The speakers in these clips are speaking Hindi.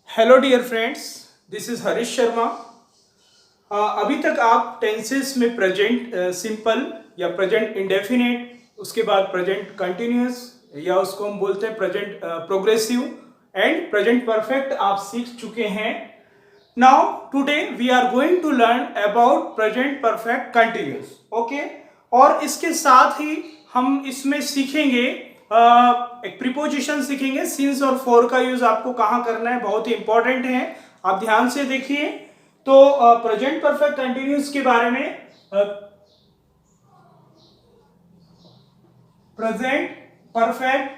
Hello dear friends, this is Harish Sharma. अभी तक आप टेंसेस में प्रेजेंट सिंपल या प्रेजेंट इंडेफिनिट, उसके बाद प्रेजेंट कंटिन्यूअस या उसको हम बोलते हैं present progressive and present perfect आप सीख चुके हैं। Now today we are going to learn about present perfect continuous. Okay, और इसके साथ ही हम इसमें सीखेंगे एक प्रीपोजिशन सीखेंगे। सिंस और फॉर का यूज आपको कहां करना है, बहुत ही इंपॉर्टेंट है, आप ध्यान से देखिए। तो प्रेजेंट परफेक्ट कंटिन्यूअस के बारे में, प्रेजेंट परफेक्ट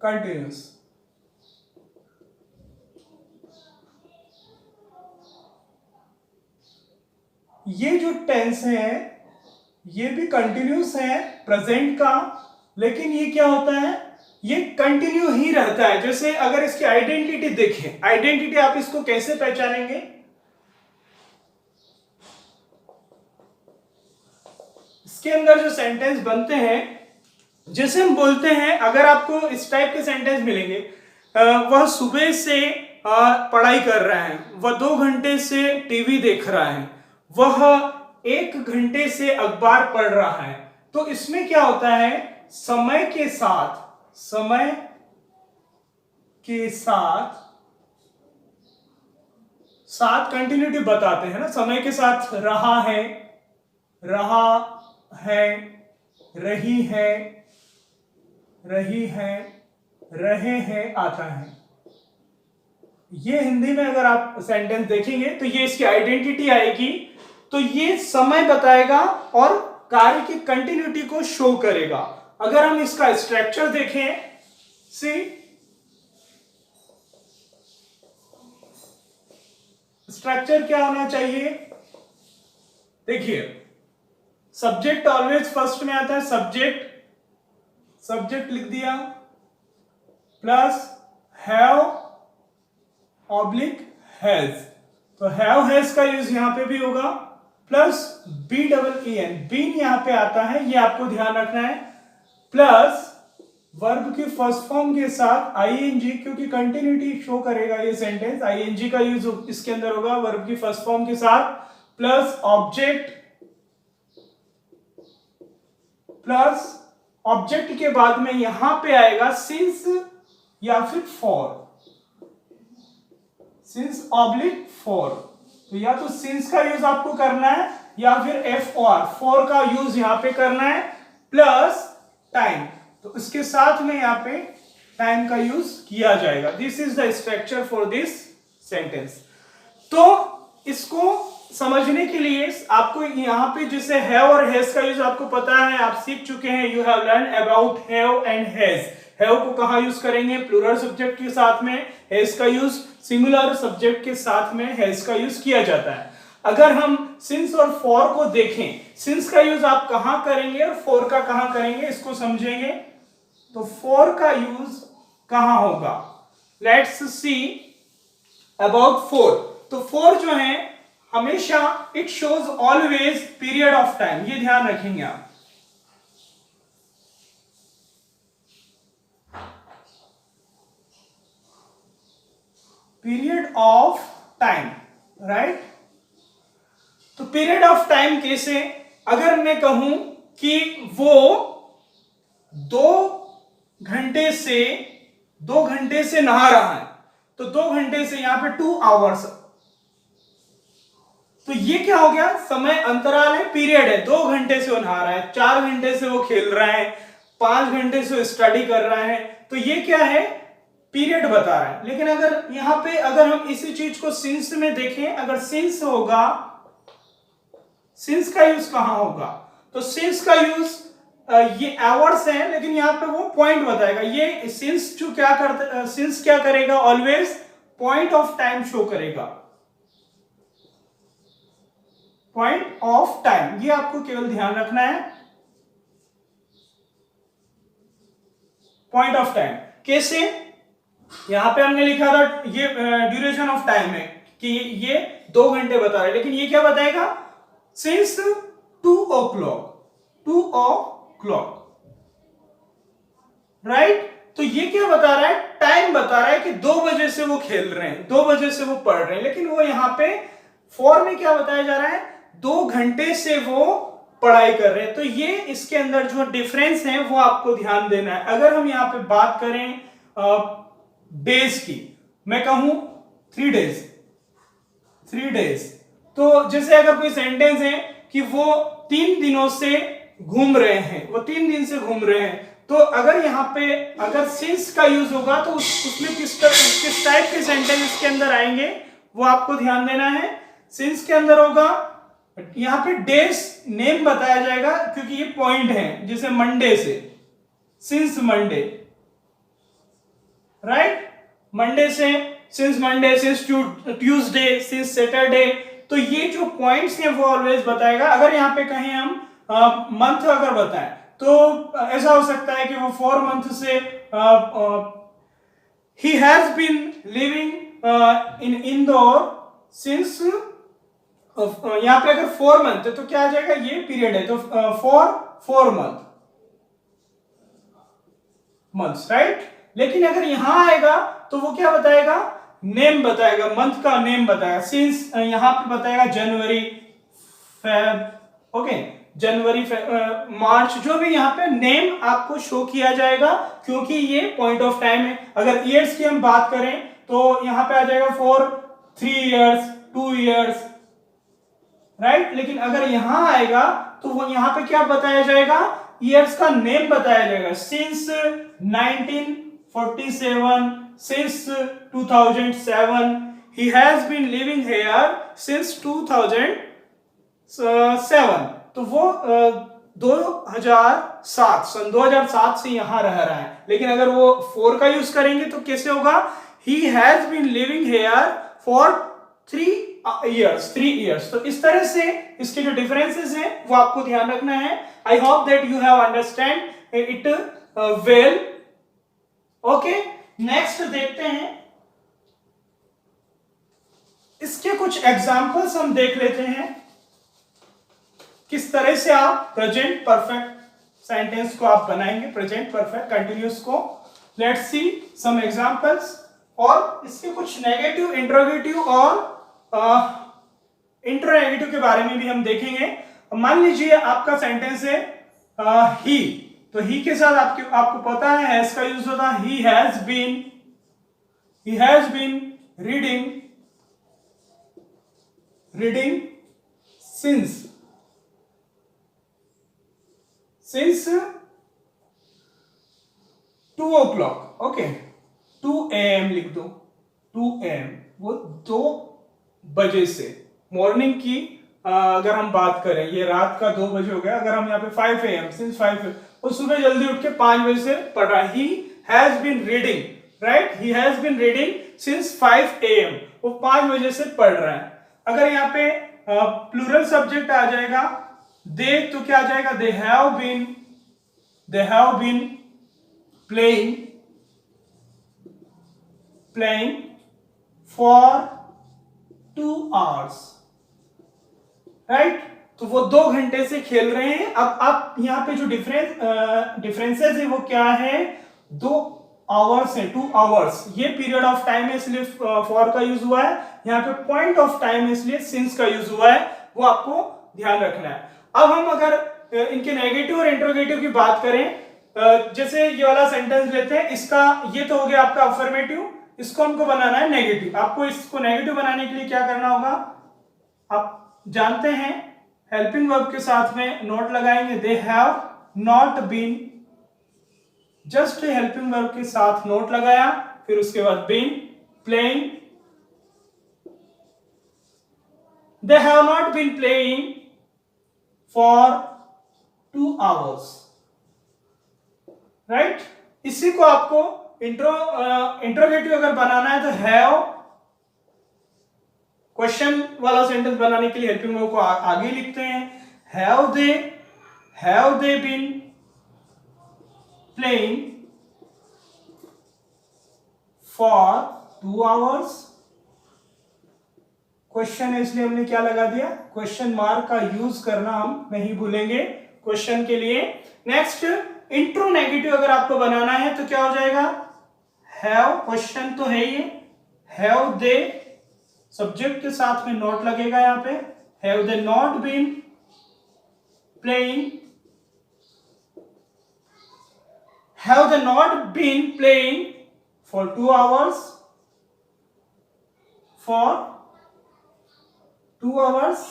कंटिन्यूअस, ये जो टेंस है ये भी कंटिन्यूअस है प्रेजेंट का, लेकिन ये क्या होता है, ये कंटिन्यू ही रहता है। जैसे अगर इसकी आइडेंटिटी देखें, आइडेंटिटी आप इसको कैसे पहचानेंगे, इसके अंदर जो सेंटेंस बनते हैं, जैसे हम बोलते हैं, अगर आपको इस टाइप के सेंटेंस मिलेंगे, वह सुबह से पढ़ाई कर रहा है, वह 2 घंटे से टीवी देख रहा है, वह 1 घंटे से अखबार पढ़ रहा है। तो इसमें क्या होता है, समय के साथ, समय के साथ साथ कंटिन्यूटी बताते हैं ना, समय के साथ रहा है, रहा है, रही है, रही है, रहे हैं आता है। ये हिंदी में अगर आप सेंटेंस देखेंगे तो ये इसकी आइडेंटिटी आएगी। तो ये समय बताएगा और कार्य की कंटिन्यूटी को शो करेगा। अगर हम इसका स्ट्रक्चर देखें, सी स्ट्रक्चर क्या होना चाहिए, देखिए, सब्जेक्ट ऑलवेज फर्स्ट में आता है, सब्जेक्ट, सब्जेक्ट लिख दिया, प्लस हैव ऑब्लिक हैज, तो हैव हैज का यूज यहां पे भी होगा, plus B double E N, been यहां पे आता है, ये आपको ध्यान रखना है, प्लस वर्ब की फर्स्ट फॉर्म के साथ आईएनजी, क्योंकि कंटिन्यूटी शो करेगा ये सेंटेंस, आईएनजी का यूज इसके अंदर होगा वर्ब की फर्स्ट फॉर्म के साथ, प्लस ऑब्जेक्ट, प्लस ऑब्जेक्ट के बाद में यहां पे आएगा सिंस या फिर फॉर, सिंस ऑब्लिक फॉर। तो या तो सिंस का यूज आपको करना है या फिर एफ और फॉर का यूज यहां पे करना है, प्लस टाइम, तो इसके साथ में यहां पे टाइम का यूज किया जाएगा। This is the structure for this sentence. तो इसको समझने के लिए आपको यहां पे जैसे हैव और हैज का यूज आपको पता है, आप सीख चुके हैं, you have learn about have and has. Have को कहां यूज करेंगे, प्लूरल सब्जेक्ट के साथ में, हैज का यूज सिंगुलर सब्जेक्ट के साथ में हैज का यूज किया जाता है। अगर हम सिंस और फॉर को देखें, सिंस का यूज आप कहां करेंगे और फॉर का कहां करेंगे, इसको समझेंगे। तो फॉर का यूज कहां होगा, लेट्स सी अबाउट फॉर। तो फॉर जो है हमेशा it shows always period of time, ये ध्यान रखेंगे आप। Period of time, right. तो पीरियड ऑफ टाइम कैसे, अगर मैं कहूं कि वो 2 घंटे से नहा रहा है, तो 2 घंटे से यहां पे 2 आवर्स, तो ये क्या हो गया, समय अंतराल है, पीरियड है। 2 घंटे से वो नहा रहा है, 4 घंटे से वो खेल रहा है, 5 घंटे से वो स्टडी कर रहा है, तो ये क्या है, पीरियड बता रहा है। लेकिन अगर यहां पे अगर हम इसी चीज को सिंस में देखें, अगर सिंस होगा, सिंस का यूज कहां होगा, तो सिंस का यूज ये आवर्स है, लेकिन यहां पे वो पॉइंट बताएगा। ये सिंस जो क्या करता, सिंस क्या करेगा, always point of time show करेगा, पॉइंट ऑफ टाइम, ये आपको केवल ध्यान रखना है। पॉइंट ऑफ टाइम कैसे, यहां पे हमने लिखा था ये ड्यूरेशन ऑफ टाइम है कि ये 2 घंटे बता रहा है, लेकिन ये क्या बताएगा, सिंस 2 o'clock, 2 o'clock, राइट। तो ये क्या बता रहा है, टाइम टाइम बता रहा है कि 2 बजे से वो खेल रहे हैं, 2 बजे से वो पढ़ रहे हैं, लेकिन वो यहाँ पे फॉर में क्या बताया जा रहा है, 2 घंटे से वो पढ़ाई कर रहे हैं। तो ये इसके अंदर जो डिफरेंस है वो आपको ध्यान देना है। अगर हम यहाँ पे बात करें डेज की, मैं कहूं 3 डेज, 3 डेज, तो जैसे अगर कोई सेंटेंस है कि वो 3 दिनों से घूम रहे हैं, वो 3 दिन से घूम रहे हैं, तो अगर यहाँ पे अगर सिंस का यूज होगा तो उसमें किस टाइप के सेंटेंस इसके अंदर आएंगे वो आपको ध्यान देना है। सिंस के अंदर होगा, यहाँ पे डेज नेम बताया जाएगा क्योंकि ये पॉइंट है, जैसे मंडे से, सिंस मंडे, राइट, मंडे से, since Monday, since Tuesday, since Saturday, तो ये जो पॉइंट्स हैं वो ऑलवेज बताएगा। अगर यहाँ पे कहें हम मंथ अगर बताएं तो ऐसा हो सकता है कि वो 4 मंथ से he has been living in Indore since यहाँ पे अगर 4 मंथ है तो क्या आ जाएगा, ये पीरियड है, तो फॉर 4 मंथ्स, राइट। लेकिन अगर यहां आएगा तो वो क्या बताएगा, नेम बताएगा, मंथ का नेम बताएगा। सिंस यहां पे बताएगा जनवरी, फेब, ओके, जनवरी, मार्च, जो भी यहाँ पे नेम आपको शो किया जाएगा क्योंकि ये पॉइंट ऑफ टाइम है। अगर ईयर्स की हम बात करें तो यहाँ पे आ जाएगा फॉर 3 इयर्स, 2 इयर्स, राइट। लेकिन अगर यहां आएगा तो वो यहाँ पे क्या बताया जाएगा, ईयर्स का नेम बताया जाएगा। Since 1947, since 2007, he has been living here since 2007, तो वो 2007, सन 2007 से यहां रह रहा है। लेकिन अगर वो 4 का यूज करेंगे तो कैसे होगा, he has been living here for 3 years। तो इस तरह से इसके जो डिफरेंसेस हैं वो आपको ध्यान रखना है। I hope that you have understand it well. Okay, next देखते हैं, इसके कुछ एग्जांपल्स हम देख लेते हैं, किस तरह से आप प्रेजेंट परफेक्ट सेंटेंस को आप बनाएंगे, प्रेजेंट परफेक्ट कंटिन्यूअस को। लेट्स सी सम एग्जांपल्स, और इसके कुछ नेगेटिव, इंट्रोगेटिव और इंट्रोनेगेटिव के बारे में भी हम देखेंगे। मान लीजिए आपका सेंटेंस है ही, तो ही के साथ आपको पता है हैज का यूज होता है। He has been reading since 2 o'clock, okay, 2 AM लिख दो, 2 AM, वो 2 बजे से, मॉर्निंग की अगर हम बात करें, ये रात का 2 बजे हो गया। अगर हम यहाँ पे 5 AM, सिंस 5 AM, वो सुबह जल्दी उठ के 5 बजे से पढ़ रहा है। He has been reading, right, he has been reading since 5 AM, वो 5 बजे से पढ़ रहा है। अगर यहाँ पे प्लूरल सब्जेक्ट आ जाएगा दे, तो क्या आ जाएगा, they have been playing for 2 hours, right. तो वो 2 घंटे से खेल रहे हैं। अब आप यहाँ पे जो डिफरेंसेस है वो क्या है, 2 hours है, 2 hours, ये पीरियड ऑफ टाइम है इसलिए फॉर का यूज हुआ है। यहाँ पे पॉइंट ऑफ टाइम है इसलिए सिंस का यूज हुआ है, वो आपको ध्यान रखना है। अब हम अगर इनके नेगेटिव और इंट्रोगेटिव की बात करें, जैसे ये वाला सेंटेंस लेते हैं, इसका ये तो हो गया आपका अफर्मेटिव, इसको हमको बनाना है नेगेटिव। आपको इसको नेगेटिव बनाने के लिए क्या करना होगा, आप जानते हैं हेल्पिंग वर्ब के साथ में नॉट लगाएंगे। They have not been, just helping verb के साथ नॉट लगाया, फिर उसके बाद been playing, they have not been playing for 2 hours, right. इसी को आपको इंट्रोगेटिव अगर बनाना है तो हैव, क्वेश्चन वाला सेंटेंस बनाने के लिए हेल्पिंग वर्ब को आगे लिखते हैं। Have they been playing for 2 hours, question है इसलिए हमने क्या लगा दिया, क्वेश्चन मार्क का यूज करना हम नहीं भूलेंगे क्वेश्चन के लिए। नेक्स्ट, इंट्रोनेगेटिव अगर आपको बनाना है तो क्या हो जाएगा, हैव क्वेश्चन तो है ये, हैव दे सब्जेक्ट के साथ में नॉट लगेगा यहां पे, have they not been playing, have they not been playing for 2 hours, for 2 hours,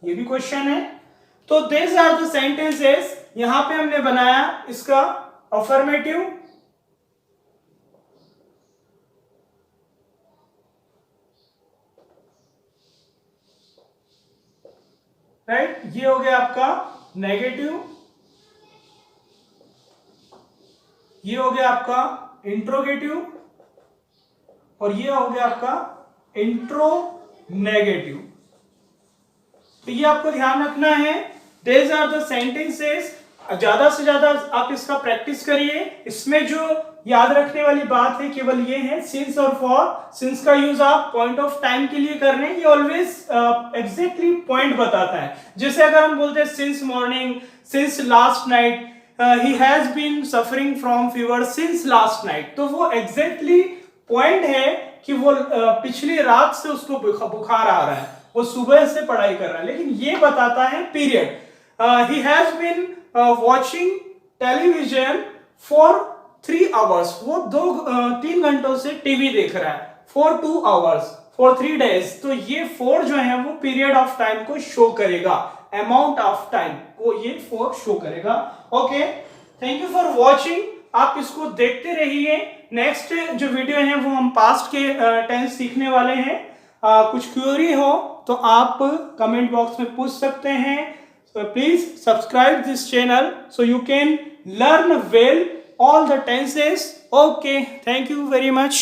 ये भी क्वेश्चन है। तो दिस आर द सेंटेंसेस, यहां पे हमने बनाया इसका अफर्मेटिव, राइट, ये हो गया आपका नेगेटिव, ये हो गया आपका इंट्रोगेटिव, और ये हो गया आपका इंट्रोनेगेटिव। तो ये आपको ध्यान रखना है। These are the sentences, ज्यादा से ज्यादा आप इसका प्रैक्टिस करिए। इसमें जो याद रखने वाली बात है केवल ये है, सिंस और फॉर। सिंस का यूज आप पॉइंट ऑफ टाइम के लिए कर रहे हैं, ये ऑलवेज एग्जैक्टली पॉइंट बताता है। जैसे अगर हम बोलते हैं since morning, since last night, he has been suffering from fever since last night, तो वो एग्जैक्टली पॉइंट है कि वो पिछली रात से उसको बुखार आ रहा है, वो सुबह से पढ़ाई कर रहा है, लेकिन ये बताता है period. He has been watching television for 3 hours, वो 3 घंटों से टीवी देख रहा है, फॉर 2 hours, फॉर 3 days। तो ये 4 जो है वो पीरियड ऑफ टाइम को शो करेगा, अमाउंट ऑफ टाइम को ये 4 शो करेगा। Okay, thank you for watching. आप इसको देखते रहिए। नेक्स्ट जो वीडियो है वो हम पास्ट के टेंस सीखने वाले हैं। कुछ क्वेरी हो तो आप कमेंट बॉक्स में पूछ सकते हैं। Please subscribe this channel so you can learn well all the tenses. Okay, thank you very much.